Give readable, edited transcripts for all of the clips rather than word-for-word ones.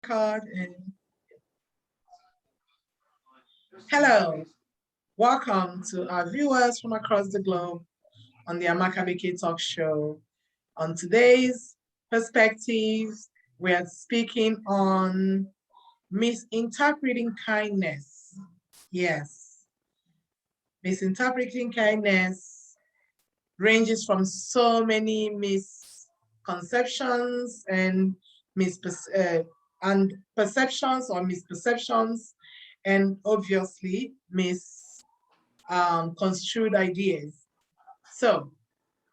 Card and hello, welcome to our viewers from across the globe on the Amaka Beké talk show. On today's perspective, we are speaking on misinterpreting kindness. Yes, misinterpreting kindness ranges from so many misconceptions and perceptions or misperceptions, and obviously misconstrued ideas. So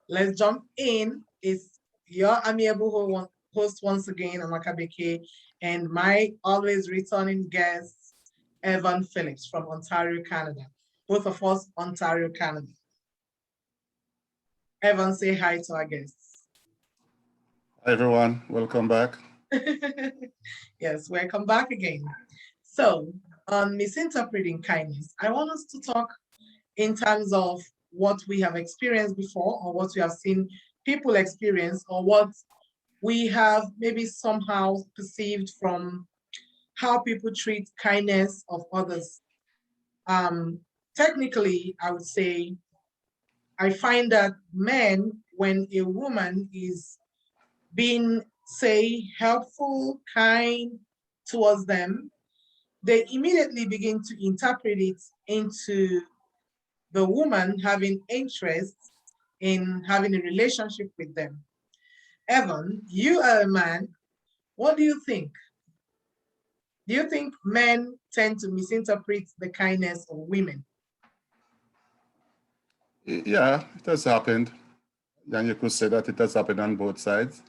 let's jump in. It's your amiable host once again, Amaka Beké, and my always returning guest, Evan Phillips from Ontario, Canada. Both of us, Ontario, Canada. Evan, say hi to our guests. Hi everyone, welcome back. Yes, welcome back again. So, on misinterpreting kindness, I want us to talk in terms of what we have experienced before, or what we have seen people experience, or what we have maybe somehow perceived from how people treat kindness of others. Technically, I would say I find that men, when a woman is being, say, helpful, kind towards them, they immediately begin to interpret it into the woman having interest in having a relationship with them. Evan, you are a man. What do you think? Do you think men tend to misinterpret the kindness of women? Yeah, it has happened. And you could say that it has happened on both sides.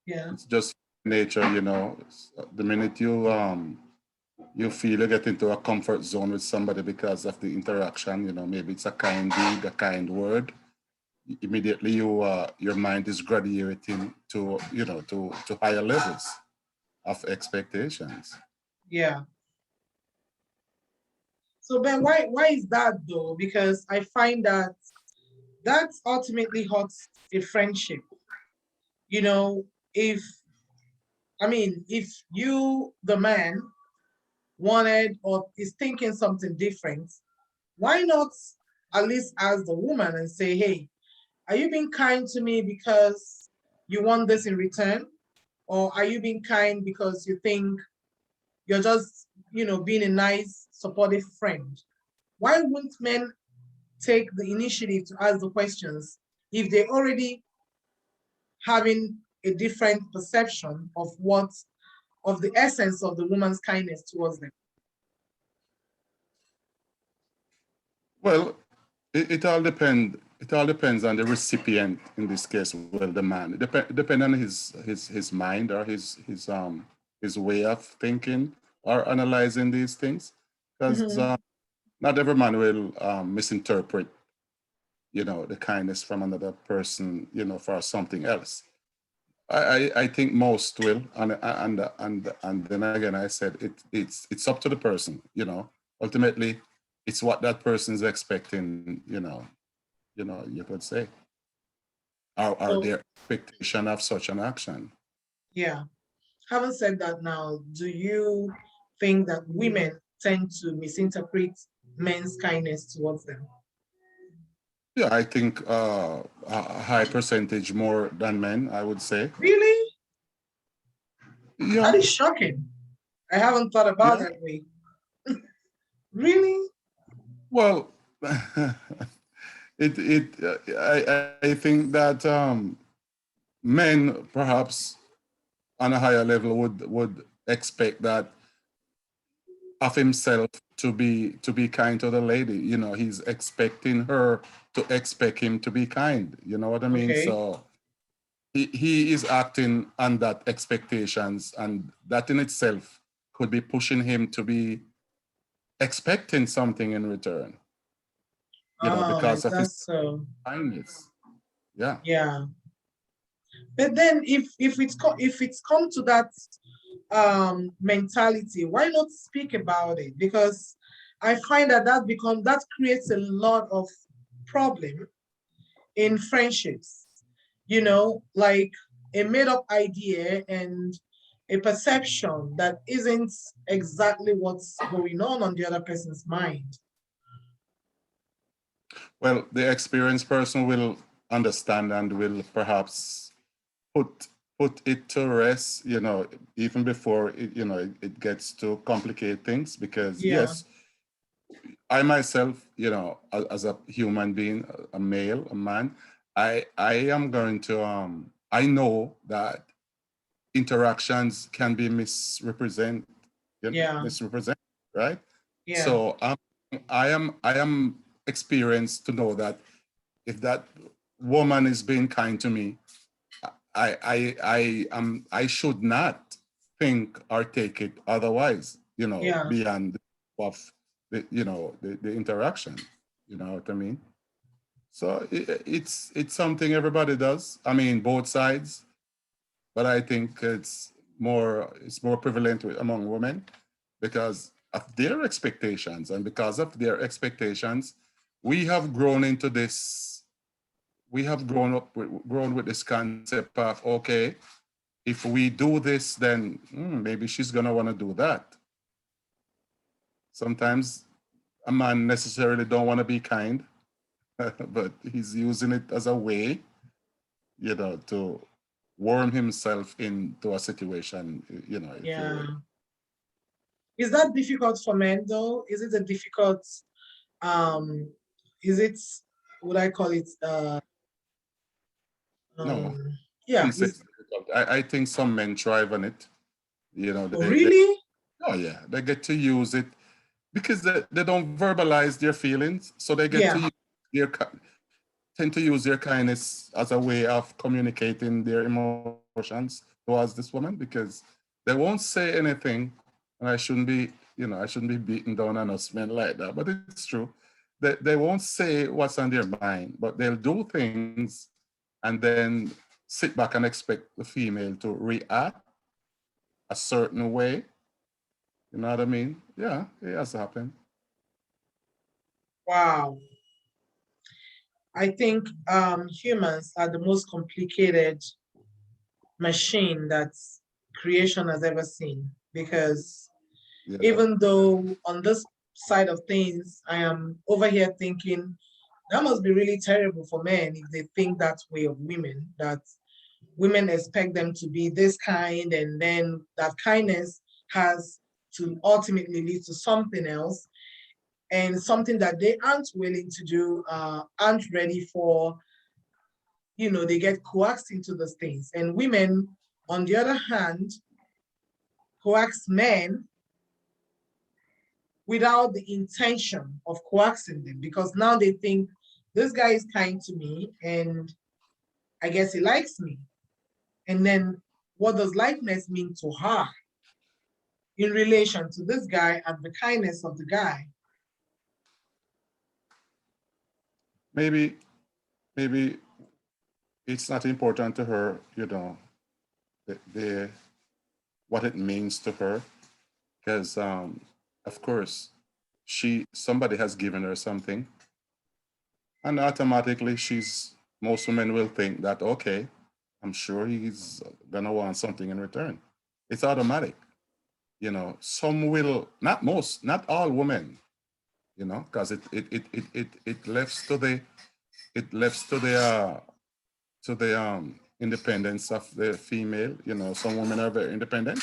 Yeah. It's just nature, the minute you feel you get into a comfort zone with somebody because of the interaction, maybe it's a kind deed, a kind word, immediately your mind is graduating to, to higher levels of expectations. Yeah. So Ben, why is that though? Because I find that ultimately hurts a friendship. You know, if if you, the man, wanted or is thinking something different, why not at least ask the woman and say, hey, are you being kind to me because you want this in return? Or are you being kind because you think you're just, being a nice, supportive friend? Why wouldn't men take the initiative to ask the questions if they already having a different perception of the essence of the woman's kindness towards them? Well, it all depends. It all depends on the recipient in this case. Well, the man. Depend on his mind or his way of thinking or analyzing these things, because not every man will misinterpret, the kindness from another person, for something else. I think most will, and then again, I said it's up to the person. Ultimately, it's what that person is expecting. You could say, or So, their expectation of such an action. yeah. Having said that now, do you think that women tend to misinterpret men's kindness towards them? Yeah, I think a high percentage more than men, I would say. Really? That Yeah, is shocking. I haven't thought about yeah. that way. Really? Well, I think that men perhaps on a higher level would expect that of himself to be kind to the lady. He's expecting her to expect him to be kind. You know what I mean? Okay. So he is acting on that expectations, and that in itself could be pushing him to be expecting something in return. Oh, Because is of that his so? kindness. Yeah. Yeah. But then if it's come to that mentality, why not speak about it? Because I find that creates a lot of problem in friendships. Like a made up idea, and a perception that isn't exactly what's going on the other person's mind. Well, the experienced person will understand and will perhaps put put it to rest, even before it gets to complicate things. Because Yeah, yes, I myself, as a human being, a male, a man, I am going to I know that interactions can be yeah, misrepresented, right? yeah, So I am experienced to know that if that woman is being kind to me, I should not think or take it otherwise, yeah, beyond of the interaction. You know what I mean? So it's something everybody does. I mean, both sides, but I think it's more prevalent among women because of their expectations, and because of their expectations, we have grown into this. We have grown with this concept of, okay, if we do this, then maybe she's gonna want to do that. Sometimes a man necessarily don't want to be kind, but he's using it as a way, to worm himself into a situation, if you yeah. will. Is that difficult for men though? Is it a difficult, um, is it, would I call it, No, I yeah, wouldn't say it's difficult. I think some men thrive on it. oh, They really? oh yeah, they get to use it because they don't verbalize their feelings, so they get to Yeah, use their tend to use their kindness as a way of communicating their emotions towards this woman, because they won't say anything, and I shouldn't be beating down on us men like that, but it's true. They won't say what's on their mind, but they'll do things and then sit back and expect the female to react a certain way. You know what I mean? Yeah, it has happened. wow. I think humans are the most complicated machine that creation has ever seen, because Yeah. even though on this side of things, I am over here thinking that must be really terrible for men if they think that way of women, that women expect them to be this kind, and then that kindness has to ultimately lead to something else, and something that they aren't willing to do, aren't ready for. They get coaxed into those things. And women, on the other hand, coax men without the intention of coaxing them, because now they think this guy is kind to me and I guess he likes me. And then what does likeness mean to her in relation to this guy and the kindness of the guy? Maybe it's not important to her, the what it means to her, because of course somebody has given her something, and automatically most women will think that, okay, I'm sure he's gonna want something in return. It's automatic. Some will, not most, not all women, because it left to the independence of the female. Some women are very independent.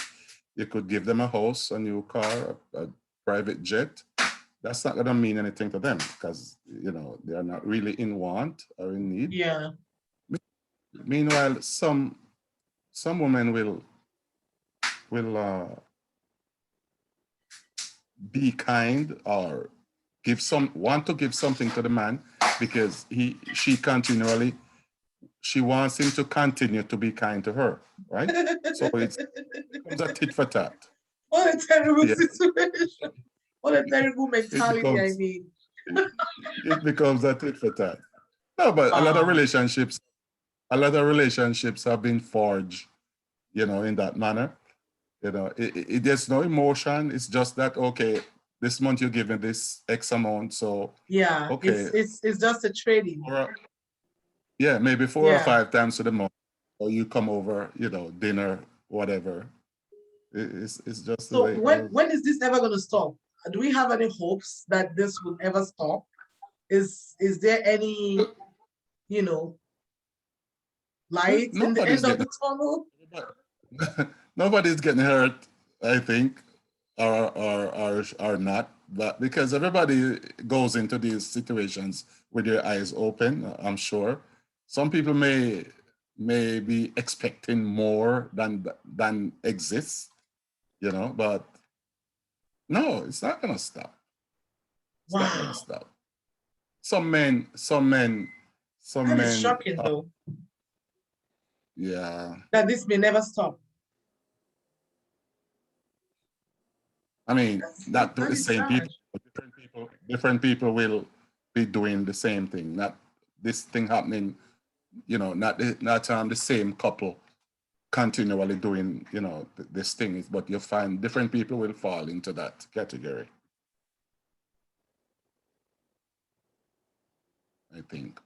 You could give them a house, a new car, a private jet. That's not gonna mean anything to them because they are not really in want or in need. Yeah, Meanwhile, some women will be kind or want to give something to the man because she wants him to continue to be kind to her, right? So it becomes a tit for tat. what a terrible Yeah, situation. What a terrible it mentality, I becomes mean. it becomes a tit for tat. No, but Wow. a lot of relationships have been forged, in that manner. There's no emotion. It's just that, okay, this month you give me this X amount, so Yeah, okay, it's just a trading. yeah, maybe four or Yeah, five times to the month, or you come over, dinner, whatever. It's just the So way it goes. when is this ever going to stop? Do we have any hopes that this will ever stop? Is there any, you know, Well, light in the nobody's end of getting the tunnel? nobody's getting hurt, I think, or not. But because everybody goes into these situations with their eyes open, I'm sure. Some people may be expecting more than exists, but no, it's not gonna stop. It's not gonna Wow, stop. Some men, some men, some that is men, shocking though, yeah. that this may never stop. I mean, not That the is same sad. people, but different people will be doing the same thing. Not this thing happening, not the same couple continually doing, this thing. But you find different people will fall into that category, I think.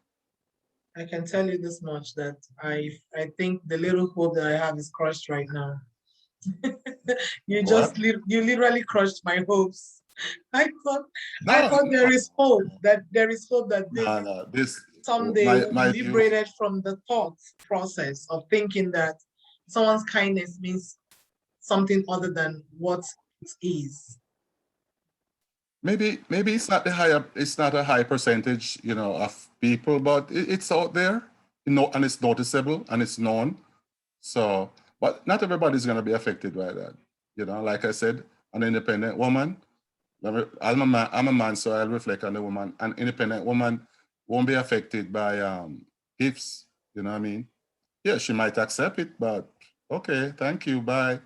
I can tell you this much, that I think the little hope that I have is crushed right now. What? You literally crushed my hopes. I thought I No, thought there no, is hope, that no, this no. This someday my will be my view. liberated from the thought process of thinking that someone's kindness means something other than what it is. Maybe it's not a high percentage, of people, but it's out there, and it's noticeable and it's known. So, but not everybody's going to be affected by that. Like I said, an independent woman. I'm a man, so I'll reflect on the woman. An independent woman won't be affected by gifts. You know what I mean? Yeah, she might accept it, but okay, thank you, bye.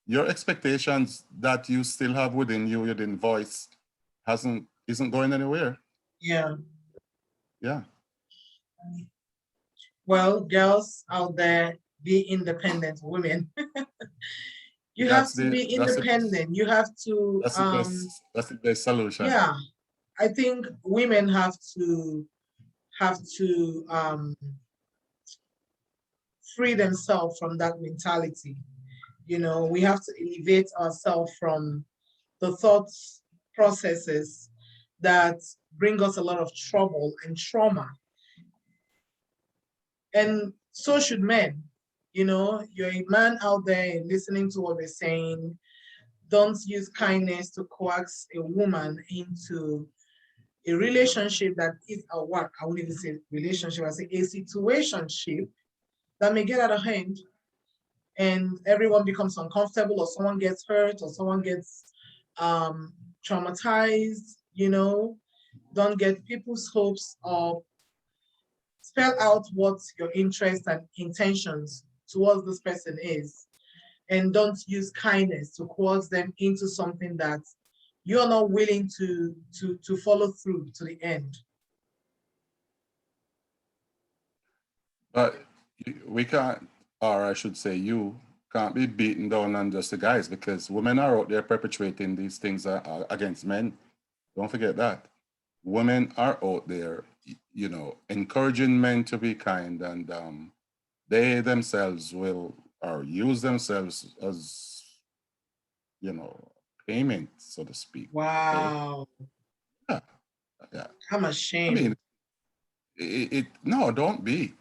Your expectations that you still have within you didn't voice isn't going anywhere. Yeah. Yeah, Well, girls out there, be independent women. You have that's to the be that's the independent. You have to that's the best solution. yeah, I think women have to free themselves from that mentality. We have to elevate ourselves from the thoughts processes that bring us a lot of trouble and trauma. And so should men. You're a man out there listening to what they're saying. Don't use kindness to coax a woman into a relationship that is a what? I wouldn't even say relationship, I say a situationship that may get out of hand, and everyone becomes uncomfortable, or someone gets hurt, or someone gets um, traumatized. Don't get people's hopes up. Spell out what your interests and intentions towards this person is, and don't use kindness to coerce them into something that you're not willing to follow through to the end. But we can't, or I should say, you can't be beaten down on just the guys, because women are out there perpetrating these things against men. Don't forget that. Women are out there, encouraging men to be kind, and they themselves will or use themselves as, you know, payment, so to speak. Okay. Wow, Yeah. Yeah. I'm I mean, ashamed. no, don't be.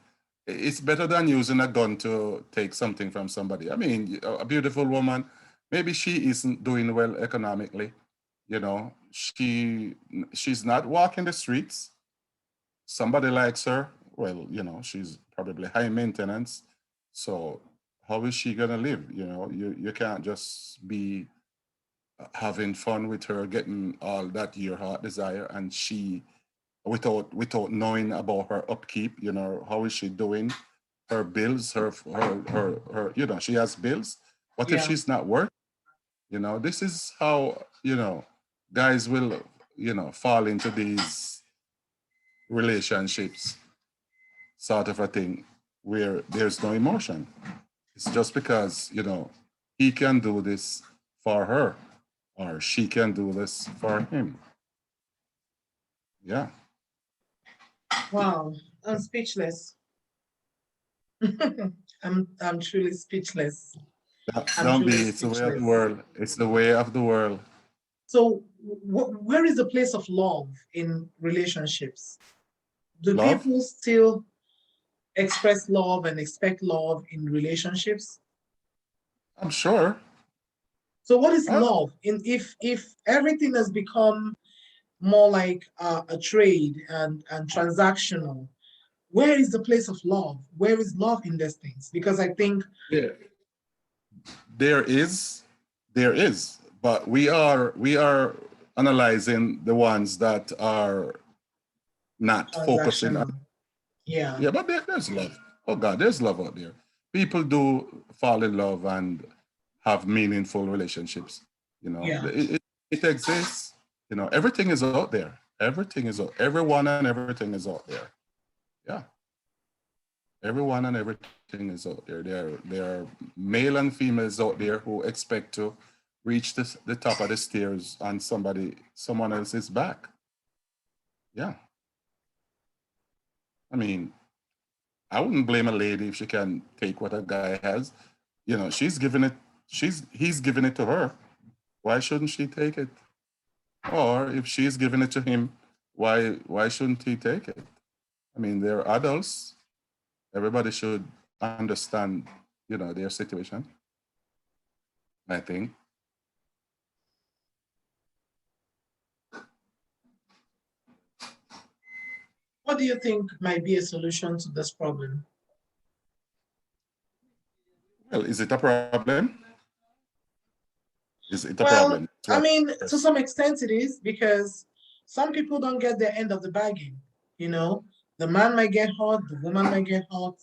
It's better than using a gun to take something from somebody. I mean, a beautiful woman, maybe she isn't doing well economically. She's not walking the streets. Somebody likes her. Well, she's probably high maintenance. So how is she gonna live? You can't just be having fun with her, getting all that your heart desire, and she without knowing about her upkeep. How is she doing? Her bills, her she has bills. What if Yeah. she's not working? This is how, guys will, fall into these relationships, sort of a thing, where there's no emotion. It's just because, he can do this for her, or she can do this for him. Yeah. Wow, I'm speechless. I'm truly speechless. and Don't be. feeling It's the way of the speechless. world. It's the way of the world. So, where is the place of love in relationships? Do Love. people still express love and expect love in relationships? I'm sure. So, what is I, love? In if everything has become more like a trade and transactional, where is the place of love? Where is love in these things? Because I think, yeah, there is, but we are analyzing the ones that are not focusing on. transactional. Yeah, Yeah, but there's love. Oh God, there's love out there. People do fall in love and have meaningful relationships. yeah. It exists. Everything is out there. Everything is out. Everyone and everything is out there. Yeah, everyone and everything is out there. There are male and females out there who expect to reach the top of the stairs on someone else's back. Yeah, I mean, I wouldn't blame a lady if she can take what a guy has. She's giving it. He's giving it to her. Why shouldn't she take it? Or if she's giving it to him, why shouldn't he take it? I mean, they're adults. Everybody should understand, their situation. I think. What do you think might be a solution to this problem? Well, is it a problem? Is it a Well, problem? That's I what. mean, to some extent it is because some people don't get their end of the bargain. You know, the man might get hurt, the woman might get hurt.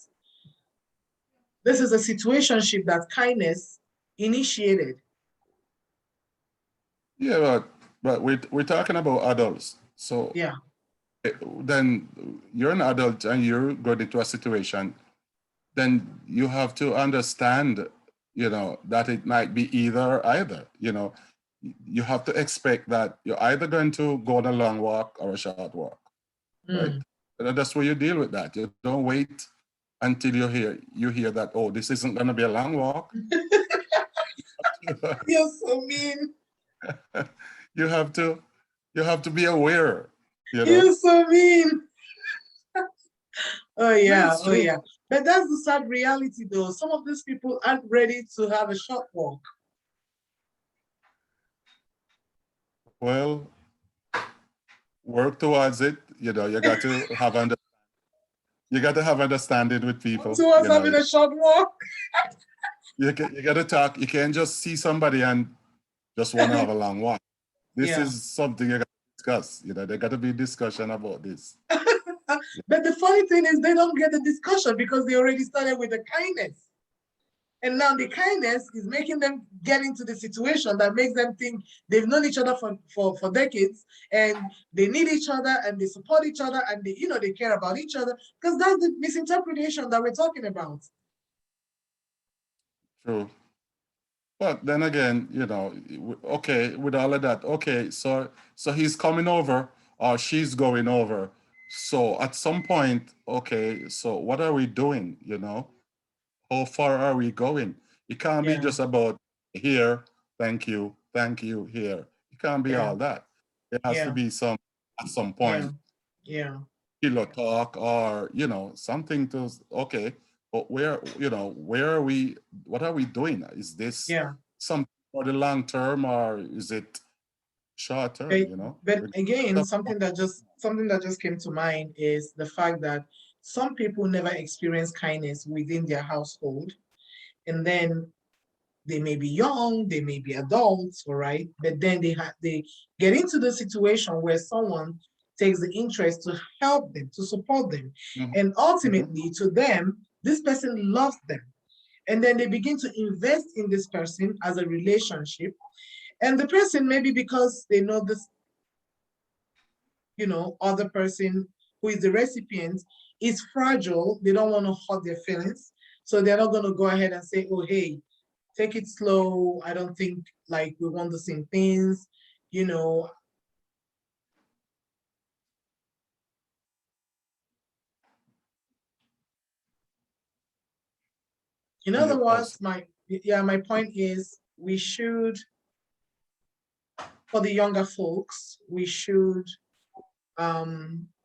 This is a situationship that kindness initiated. Yeah, but we're talking about adults. So Yeah, then you're an adult and you're going into a situation, then you have to understand, that it might be either. You have to expect that you're either going to go on a long walk or a short walk, right? mm. And that's where you deal with that. You don't wait until you hear that, oh, this isn't going to be a long walk. You're so mean. you have to you have to be aware, you know. You're so mean. Oh Yeah, yeah, it's oh true. yeah. But that's the sad reality though. Some of these people aren't ready to have a short walk. Well, work towards it. You got to have understanding with people. Towards having a short walk. You got to talk. You can't just see somebody and just want to have a long walk. This Yeah. is something you got to discuss. There got to be discussion about this. But the funny thing is they don't get the discussion because they already started with the kindness. And now the kindness is making them get into the situation that makes them think they've known each other for decades and they need each other and they support each other and they care about each other because that's the misinterpretation that we're talking about. True. But then again, okay, with all of that, okay, so he's coming over or she's going over. So at some point, okay, so what are we doing? How far are we going? It can't be Yeah, just about here, thank you, here. It can't be yeah, all that. There has to yeah, be at some yeah, point, yeah, pillow talk or, something to, okay, but where are we, what are we doing? Is this yeah. something for the long term or is it short term, But, you know? but again, Regardless something that just came to mind is the fact that some people never experience kindness within their household, and then they may be young, they may be adults, all right, but then they get into the situation where someone takes the interest to help them, to support them, Mhm, and mhm. ultimately to them, this person loves them, and then they begin to invest in this person as a relationship, and the person maybe because they know this other person who is the recipient is fragile. They don't want to hurt their feelings. So they're not going to go ahead and say, oh, hey, take it slow. I don't think like we want the same things. You know, in And other you words, pause. yeah, my point is we should, for the younger folks, we should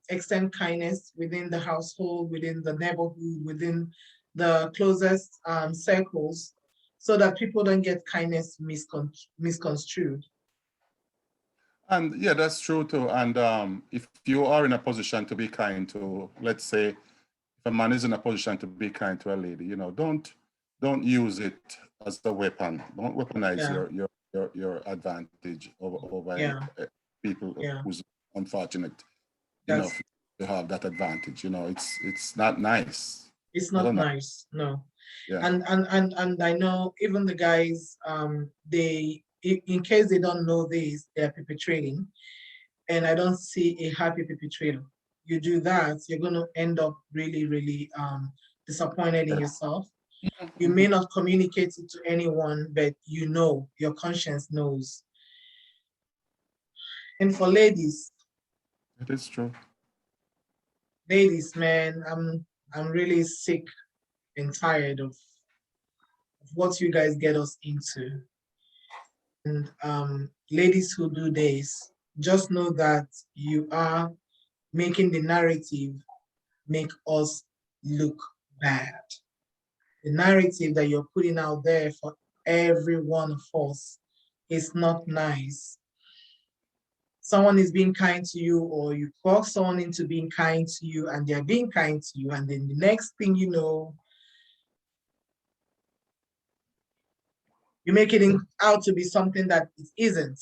extend kindness within the household, within the neighborhood, within the closest circles, so that people don't get kindness misconstrued. And yeah, that's true too. And if you are in a position to be kind to, let's say, if a man is in a position to be kind to a lady, don't use it as a weapon. Don't weaponize Yeah, your advantage over yeah, people yeah. who's unfortunate enough That's to have that advantage. It's not nice. it's I not don't know. nice, no. Yeah, And I know even the guys, they in case they don't know this, they're perpetrating, and I don't see a happy perpetrator. You do that, you're going to end up really, really disappointed in yourself. You may mhm. not communicate it to anyone, but you know, your conscience knows. And for It is true. ladies, man, I'm really sick and tired of what you guys get us into. And ladies who do this, just know that you are making the narrative make us look bad. The narrative that you're putting out there for every one of us is not nice. Someone is being kind to you, or you coax someone into being kind to you, and they're being kind to you, and then the next thing you know, you make it out to be something that it isn't.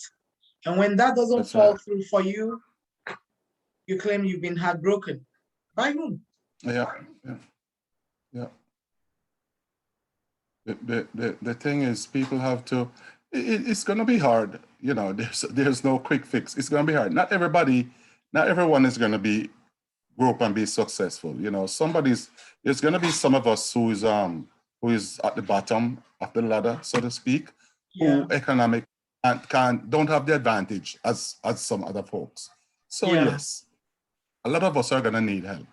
And when that doesn't That's right. fall through for you, you claim you've been heartbroken. By whom? Yeah, yeah, yeah. The thing is, people have to. It's going to be hard. There's no quick fix. It's going to be hard. Not everyone is going to be grow up and be successful. There's going to be some of us who is at the bottom of the ladder, so to speak, Yeah, who economic and don't have the advantage as some other folks. So yeah, yes, a lot of us are going to need help.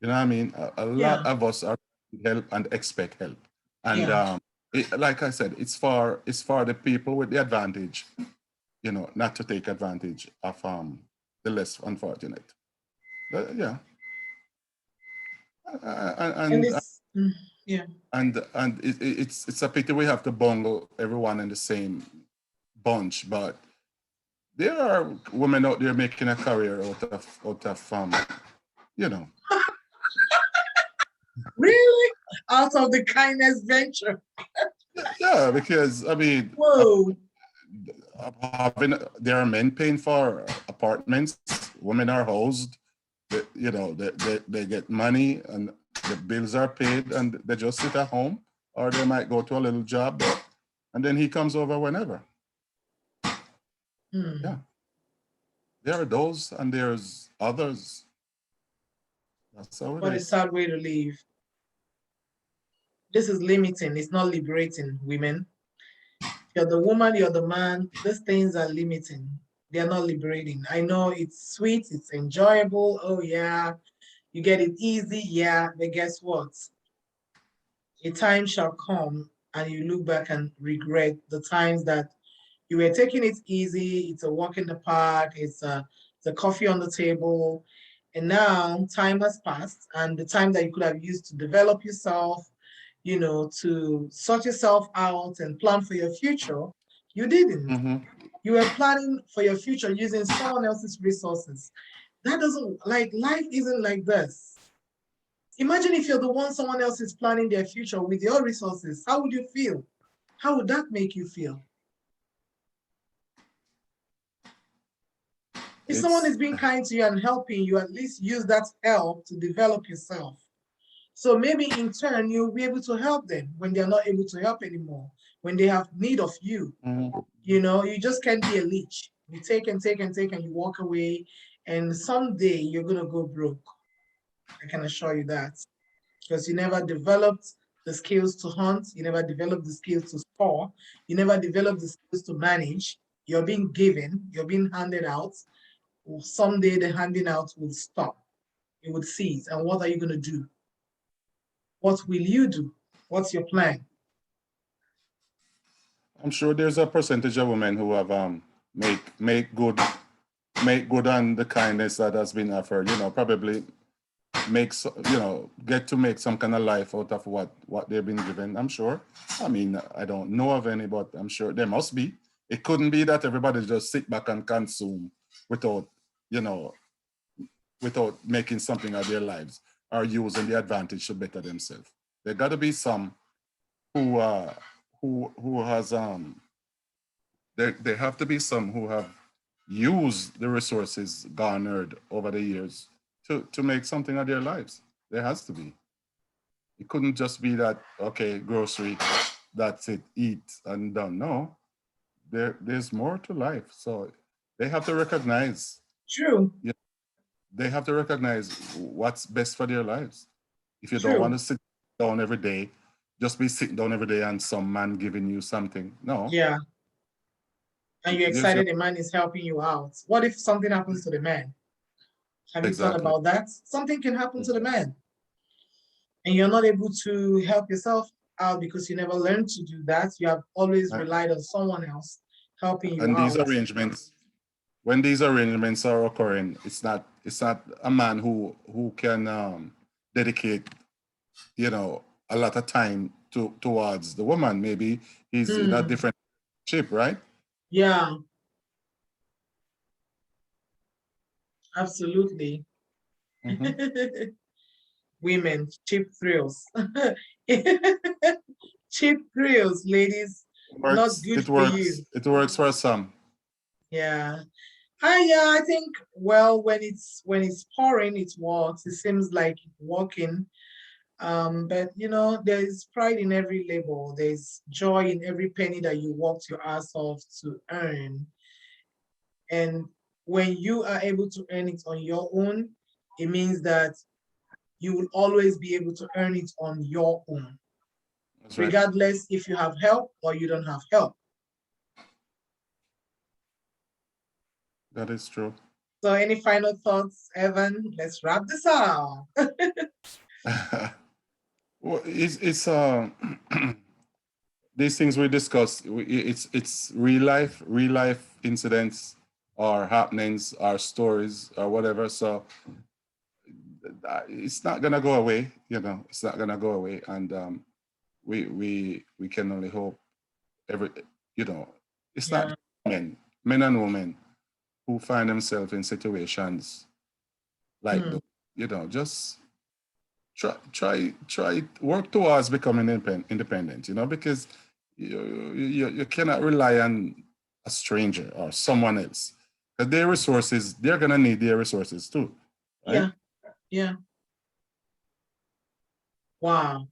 You know what I mean? A lot yeah, of us are help and expect help. And yeah, like I said, it's for the people with the advantage, not to take advantage of the less unfortunate. Yeah, and and it's yeah, it's a pity we have to bungle everyone in the same bunch, but there are women out there making a career out of you know really out of the kindness venture. yeah, because I mean Whoa, there are men paying for apartments, women are housed, they get money and the bills are paid and they just sit at home, or they might go to a little job and then he comes over whenever. Yeah, there are those and there's others. That's how it what a is. sad way to live. This is limiting. It's not liberating women. You're the woman, you're the man. These things are limiting. They're not liberating. I know it's sweet, it's enjoyable. Oh, yeah. You get it easy. Yeah. But guess what? A time shall come and you look back and regret the times that you were taking it easy. It's a walk in the park, it's a coffee on the table. And now time has passed, and the time that you could have used to develop yourself, to sort yourself out and plan for your future, you didn't. Mm-hmm. You were planning for your future using someone else's resources. That doesn't, like, life isn't like this. Imagine if you're the one someone else is planning their future with your resources. How would you feel? How would that make you feel? If someone It's is being kind to you and helping you, at least use that help to develop yourself. So maybe in turn, you'll be able to help them when they're not able to help anymore, when they have need of you. mhm. You just can't be a leech. You take and take and take and you walk away, and someday you're going to go broke. I can assure you that. Because you never developed the skills to hunt, you never developed the skills to score, you never developed the skills to manage. You're being given, you're being handed out. Someday the handing out will stop, it would cease. And what are you going to do? What will you do? What's your plan? I'm sure there's a percentage of women who have make good on the kindness that has been offered. Probably makes get to make some kind of life out of what they've been given. I'm sure. I mean, I don't know of any, but I'm sure there must be. It couldn't be that everybody just sit back and consume without you know without making something of their lives or using the advantage to better themselves. There got to be some who who has there have to be some who have used the resources garnered over the years to make something of their lives. There has to be. It couldn't just be that, okay, grocery, that's it, eat and done. No, there's more to life. So they have to recognize, True, yeah, they have to recognize what's best for their lives. If you don't want true. to sit down every day, just be sitting down every day and some man giving you something. No, Yeah. And you're there's your, excited the man is helping you out. What if something happens to the man? Have you thought exactly. about that? Something can happen to the man, and you're not able to help yourself out because you never learned to do that. You have always And, relied on someone else helping you and these out. arrangements, when these arrangements are occurring, it's not a man who can dedicate a lot of time towards the woman. Maybe he's in a Hmm. different ship, right? Yeah, absolutely. Mm-hmm. Women, cheap thrills. Cheap thrills, ladies, not good for you. It works for some. Yeah. Yeah, I think well when it's pouring, it works. It seems like working. But there's pride in every labor. There's joy in every penny that you worked your ass off to earn. And when you are able to earn it on your own, it means that you will always be able to earn it on your own, That's right. regardless if you have help or you don't have help. That is true. So, any final thoughts, Evan? Let's wrap this up. Well, it's these things we discuss. It's real life incidents or happenings or stories or whatever. So it's not gonna go away. It's not gonna go away, and we can only hope every you know it's not Yeah, just men and women who find themselves in situations like hmm. those. Just try work towards becoming independent. Because you cannot rely on a stranger or someone else, because they're gonna need their resources too, right? Yeah, yeah. Wow.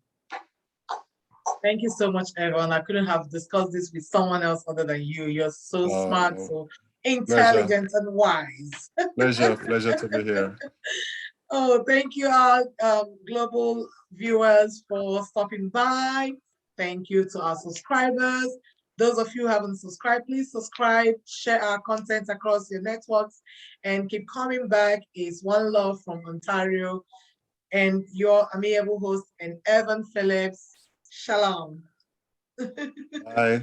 Thank you so much, Evan. I couldn't have discussed this with someone else other than you. You're so smart, uh, so pleasure intelligent and wise. pleasure to be here. Oh, thank you, our global viewers, for stopping by. Thank you to our subscribers. Those of you who haven't subscribed, please subscribe, share our content across your networks, and keep coming back. It's One Love from Ontario, and your amiable host, and Evan Phillips. Shalom. Bye.